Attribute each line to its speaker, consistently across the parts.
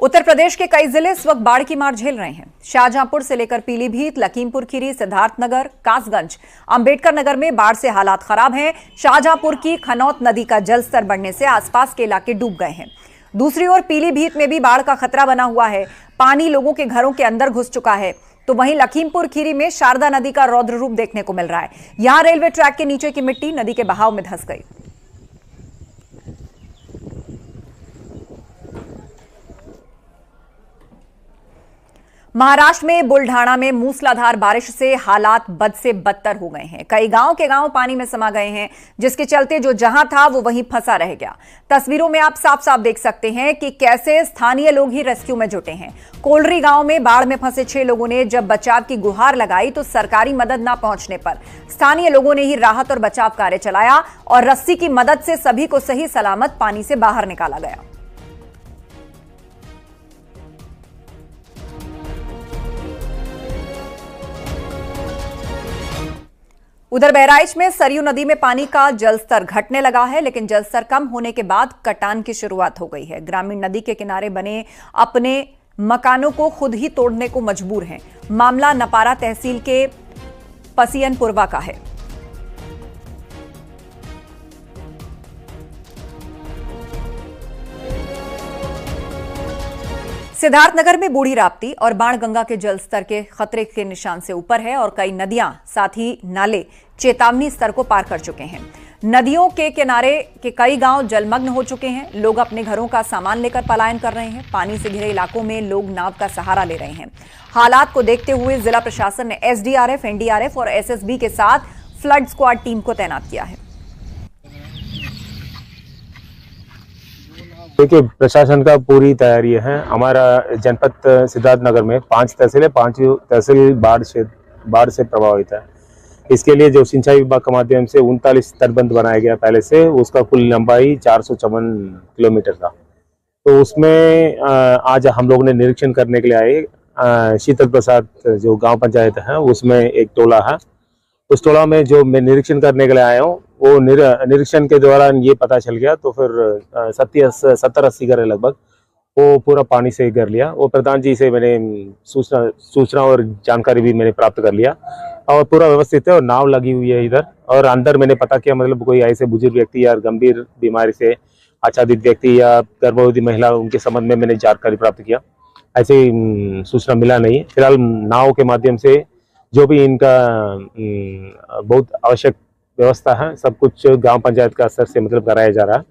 Speaker 1: उत्तर प्रदेश के कई जिले इस वक्त बाढ़ की मार झेल रहे हैं। शाहजहांपुर से लेकर पीलीभीत, लखीमपुर खीरी, सिद्धार्थनगर, कासगंज, अंबेडकर नगर में बाढ़ से हालात खराब हैं। शाहजहांपुर की खनौत नदी का जलस्तर बढ़ने से आसपास के इलाके डूब गए हैं। दूसरी ओर पीलीभीत में भी बाढ़ का खतरा बना हुआ है। पानी लोगों के घरों के अंदर घुस चुका है। तो वहीं लखीमपुर खीरी में शारदा नदी का रौद्र रूप देखने को मिल रहा है। यहां रेलवे ट्रैक के नीचे की मिट्टी नदी के बहाव में धंस गई। महाराष्ट्र में बुल्ढाना में मूसलाधार बारिश से हालात बद से बदतर हो गए हैं। कई गांव के गांव पानी में समा गए हैं, जिसके चलते जो जहां था वो वहीं फंसा रह गया। तस्वीरों में आप साफ साफ देख सकते हैं कि कैसे स्थानीय लोग ही रेस्क्यू में जुटे हैं। कोलरी गांव में बाढ़ में फंसे 6 लोगों ने जब बचाव की गुहार लगाई तो सरकारी मदद न पहुंचने पर स्थानीय लोगों ने ही राहत और बचाव कार्य चलाया और रस्सी की मदद से सभी को सही सलामत पानी से बाहर निकाला गया। उधर बहराइच में सरयू नदी में पानी का जलस्तर घटने लगा है, लेकिन जलस्तर कम होने के बाद कटान की शुरुआत हो गई है। ग्रामीण नदी के किनारे बने अपने मकानों को खुद ही तोड़ने को मजबूर हैं। मामला नपारा तहसील के पसियनपुरवा का है। सिद्धार्थनगर में बूढ़ी राप्ती और बाणगंगा के जलस्तर के खतरे के निशान से ऊपर है और कई नदियां साथ ही नाले चेतावनी स्तर को पार कर चुके हैं। नदियों के किनारे के कई गांव जलमग्न हो चुके हैं। लोग अपने घरों का सामान लेकर पलायन कर रहे हैं। पानी से घिरे इलाकों में लोग नाव का सहारा ले रहे हैं। हालात को देखते हुए जिला प्रशासन ने एसडीआरएफ, एनडीआरएफ और एसएसबी के साथ फ्लड स्क्वाड टीम को तैनात किया है।
Speaker 2: देखिए, प्रशासन का पूरी तैयारी है। हमारा जनपद सिद्धार्थनगर में 5 तहसील है, 5 तहसील बाढ़ से प्रभावित है। इसके लिए जो सिंचाई विभाग के माध्यम से 39 तटबंध बनाया गया पहले से, उसका कुल लंबाई 454 किलोमीटर था। तो उसमें आज हम लोग ने निरीक्षण करने के लिए आए। शीतल प्रसाद जो गांव पंचायत है उसमें एक टोला है। उस टोला में जो मैं निरीक्षण करने के लिए आया हूँ, वो निरीक्षण के दौरान ये पता चल गया। तो फिर 70-80 घर लगभग वो पूरा पानी से घेर लिया। वो प्रधान जी से मैंने सूचना और जानकारी भी मैंने प्राप्त कर लिया और पूरा व्यवस्थित है और नाव लगी हुई है इधर। और अंदर मैंने पता किया, मतलब कोई ऐसे बुजुर्ग व्यक्ति या गंभीर बीमारी से आच्छादित व्यक्ति या गर्भवती महिला, उनके संबंध में मैंने जानकारी प्राप्त किया। ऐसे सूचना मिला नहीं। फिलहाल नाव के माध्यम से जो भी इनका बहुत आवश्यक व्यवस्था है, सब कुछ गांव पंचायत का स्तर से मतलब कराया जा रहा है।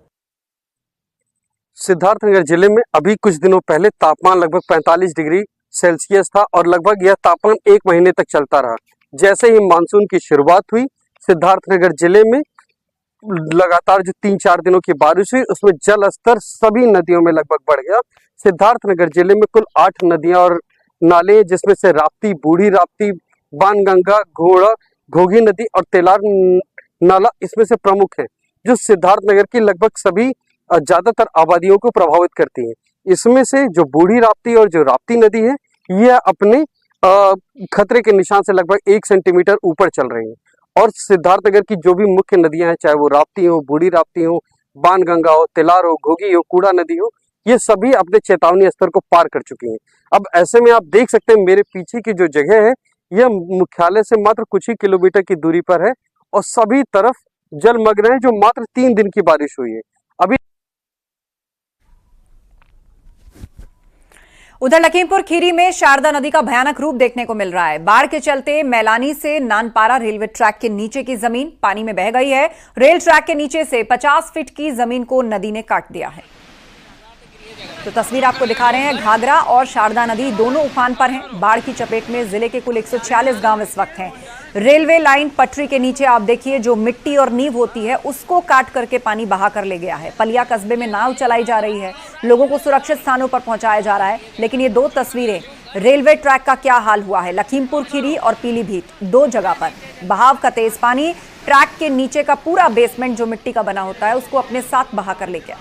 Speaker 3: सिद्धार्थनगर जिले में अभी कुछ दिनों पहले तापमान लगभग 45 डिग्री सेल्सियस था और लगभग यह तापमान 1 महीने तक चलता रहा। जैसे ही मानसून की शुरुआत हुई, सिद्धार्थनगर जिले में लगातार जो 3-4 दिनों की बारिश हुई, उसमें जल स्तर सभी नदियों में लगभग बढ़ गया। सिद्धार्थनगर जिले में कुल 8 नदियां और नाले, जिसमें से राप्ती, बूढ़ी राप्ती, बाणगंगा, घोड़ा, घोघी नदी और तेलार नाला इसमें से प्रमुख है, जो सिद्धार्थनगर की लगभग सभी ज्यादातर आबादियों को प्रभावित करती है। इसमें से जो बूढ़ी राप्ती और जो राप्ती नदी है, यह अपने खतरे के निशान से लगभग 1 सेंटीमीटर ऊपर चल रही है। और सिद्धार्थनगर की जो भी मुख्य नदियां हैं, चाहे वो राप्ती हो, बूढ़ी राप्ती हो, बाणगंगा हो, तेलार हो, घोघी हो, कूड़ा नदी हो, ये सभी अपने चेतावनी स्तर को पार कर चुकी हैं। अब ऐसे में आप देख सकते हैं मेरे पीछे की जो जगह है, यह मुख्यालय से मात्र कुछ ही किलोमीटर की दूरी पर है और सभी तरफ जलमग्न है, जो मात्र 3 दिन की बारिश हुई है। अभी
Speaker 1: उधर लखीमपुर खीरी में शारदा नदी का भयानक रूप देखने को मिल रहा है। बाढ़ के चलते मैलानी से नानपारा रेलवे ट्रैक के नीचे की जमीन पानी में बह गई है। रेल ट्रैक के नीचे से 50 फीट की जमीन को नदी ने काट दिया है। तो तस्वीर आपको दिखा रहे हैं, घाघरा और शारदा नदी दोनों उफान पर हैं। बाढ़ की चपेट में जिले के कुल 146 गांव इस वक्त हैं। रेलवे लाइन पटरी के नीचे आप देखिए, जो मिट्टी और नींव होती है उसको काट करके पानी बहा कर ले गया है। पलिया कस्बे में नाव चलाई जा रही है, लोगों को सुरक्षित स्थानों पर पहुंचाया जा रहा है। लेकिन ये 2 तस्वीरें, रेलवे ट्रैक का क्या हाल हुआ है। लखीमपुर खीरी और पीलीभीत 2 जगह पर बहाव का तेज पानी ट्रैक के नीचे का पूरा बेसमेंट जो मिट्टी का बना होता है उसको अपने साथ बहा कर ले गया।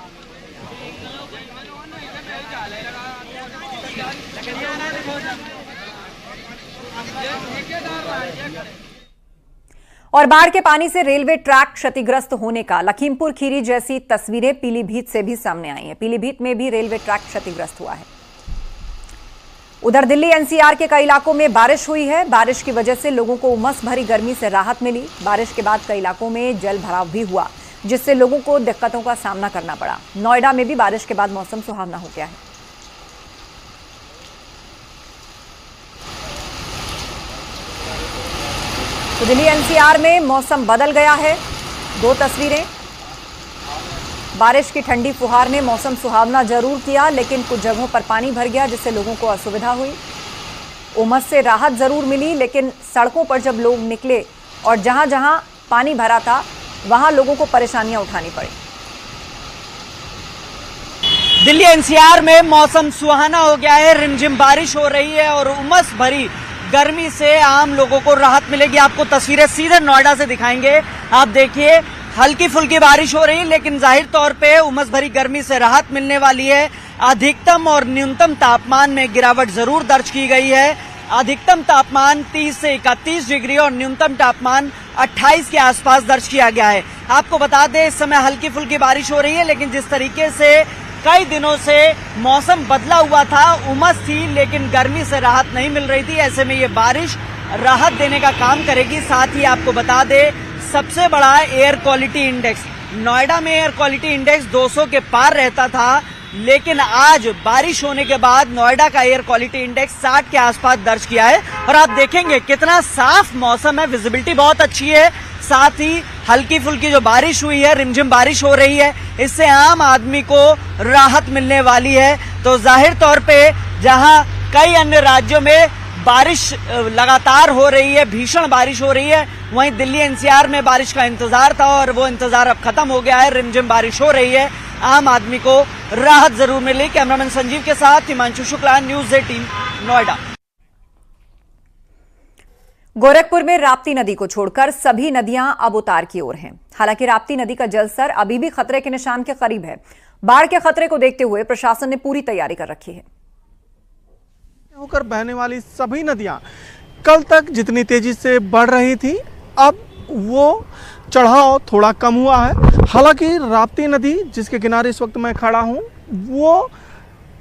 Speaker 1: और बाढ़ के पानी से रेलवे ट्रैक क्षतिग्रस्त होने का लखीमपुर खीरी जैसी तस्वीरें पीलीभीत से भी सामने आई हैं। पीलीभीत में भी रेलवे ट्रैक क्षतिग्रस्त हुआ है। उधर दिल्ली एनसीआर के कई इलाकों में बारिश हुई है। बारिश की वजह से लोगों को उमस भरी गर्मी से राहत मिली। बारिश के बाद कई इलाकों में जल भराव भी हुआ, जिससे लोगों को दिक्कतों का सामना करना पड़ा। नोएडा में भी बारिश के बाद मौसम सुहावना हो गया है। तो दिल्ली एनसीआर में मौसम बदल गया है। दो तस्वीरें। बारिश की ठंडी फुहार ने मौसम सुहावना जरूर किया, लेकिन कुछ जगहों पर पानी भर गया, जिससे लोगों को असुविधा हुई। उमस से राहत जरूर मिली, लेकिन सड़कों पर जब लोग निकले और जहां जहां पानी भरा था वहां लोगों को परेशानियां उठानी पड़ी।
Speaker 4: दिल्ली एनसीआर में मौसम सुहाना हो गया है। रिमझिम बारिश हो रही है और उमस भरी गर्मी से आम लोगों को राहत मिलेगी। आपको तस्वीरें सीधे नोएडा से दिखाएंगे। आप देखिए, हल्की फुल्की बारिश हो रही है, लेकिन जाहिर तौर पे उमस भरी गर्मी से राहत मिलने वाली है। अधिकतम और न्यूनतम तापमान में गिरावट जरूर दर्ज की गई है। अधिकतम तापमान 30 से 31 डिग्री और न्यूनतम तापमान 28 के आसपास दर्ज किया गया है। आपको बता दें, इस समय हल्की फुल्की बारिश हो रही है, लेकिन जिस तरीके से कई दिनों से मौसम बदला हुआ था, उमस थी लेकिन गर्मी से राहत नहीं मिल रही थी, ऐसे में ये बारिश राहत देने का काम करेगी। साथ ही आपको बता दें, सबसे बड़ा एयर क्वालिटी इंडेक्स, नोएडा में एयर क्वालिटी इंडेक्स 200 के पार रहता था, लेकिन आज बारिश होने के बाद नोएडा का एयर क्वालिटी इंडेक्स 60 के आसपास दर्ज किया है। और आप देखेंगे कितना साफ मौसम है, विजिबिलिटी बहुत अच्छी है। साथ ही हल्की फुल्की जो बारिश हुई है, रिमझिम बारिश हो रही है, इससे आम आदमी को राहत मिलने वाली है। तो जाहिर तौर पे जहां कई अन्य राज्यों में बारिश लगातार हो रही है, भीषण बारिश हो रही है, वहीं दिल्ली एनसीआर में बारिश का इंतजार था और वो इंतजार अब खत्म हो गया है। रिमझिम बारिश हो रही है, आम आदमी को राहत जरूर मिली। कैमरामैन संजीव के साथ हिमांशु शुक्ला, न्यूज़ 18 नोएडा।
Speaker 1: गोरखपुर में राप्ती नदी को छोड़कर सभी नदियां अब उतार की ओर हैं। हालांकि राप्ती नदी का जलस्तर अभी भी खतरे के निशान के करीब है। बाढ़ के खतरे को देखते हुए प्रशासन ने पूरी तैयारी कर रखी है।
Speaker 5: होकर बहने वाली सभी नदियां कल तक जितनी तेजी से बढ़ रही थी, अब वो चढ़ाव थोड़ा कम हुआ है। हालांकि राप्ती नदी, जिसके किनारे इस वक्त मैं खड़ा हूं, वो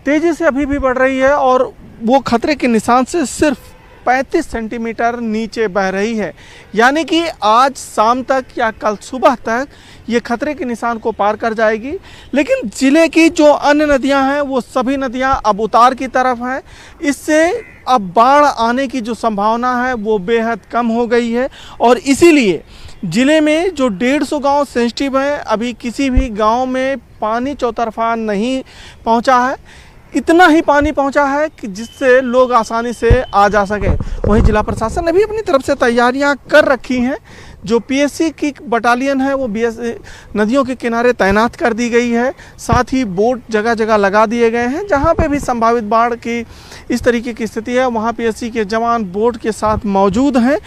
Speaker 5: तेजी से अभी भी बढ़ रही है और वो खतरे के निशान से सिर्फ 35 सेंटीमीटर नीचे बह रही है। यानी कि आज शाम तक या कल सुबह तक ये खतरे के निशान को पार कर जाएगी। लेकिन जिले की जो अन्य नदियां हैं, वो सभी नदियां अब उतार की तरफ हैं। इससे अब बाढ़ आने की जो संभावना है वो बेहद कम हो गई है और इसीलिए जिले में जो 150 गांव सेंसिटिव हैं, अभी किसी भी गांव में पानी चौतरफा नहीं पहुंचा है। इतना ही पानी पहुंचा है कि जिससे लोग आसानी से आ जा सके। वहीं जिला प्रशासन ने भी अपनी तरफ से तैयारियां कर रखी हैं। जो पीएससी की बटालियन है वो नदियों के किनारे तैनात कर दी गई है। साथ ही बोट जगह जगह लगा दिए गए हैं। जहां पे भी संभावित बाढ़ की इस तरीके की स्थिति है, वहां पीएससी के जवान बोट के साथ मौजूद हैं।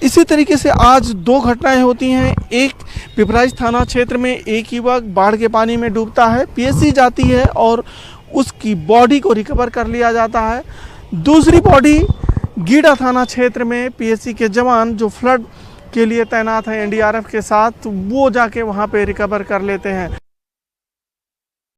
Speaker 5: इसी तरीके से आज दो घटनाएं होती हैं। एक, पिपराइच थाना क्षेत्र में एक युवक बाढ़ के पानी में डूबता है, पीएससी जाती है और उसकी बॉडी को रिकवर कर लिया जाता है। दूसरी बॉडी गीडा थाना क्षेत्र में पीएससी के जवान जो फ्लड के लिए तैनात हैं एनडीआरएफ के साथ, वो जाके वहाँ पे रिकवर कर लेते हैं।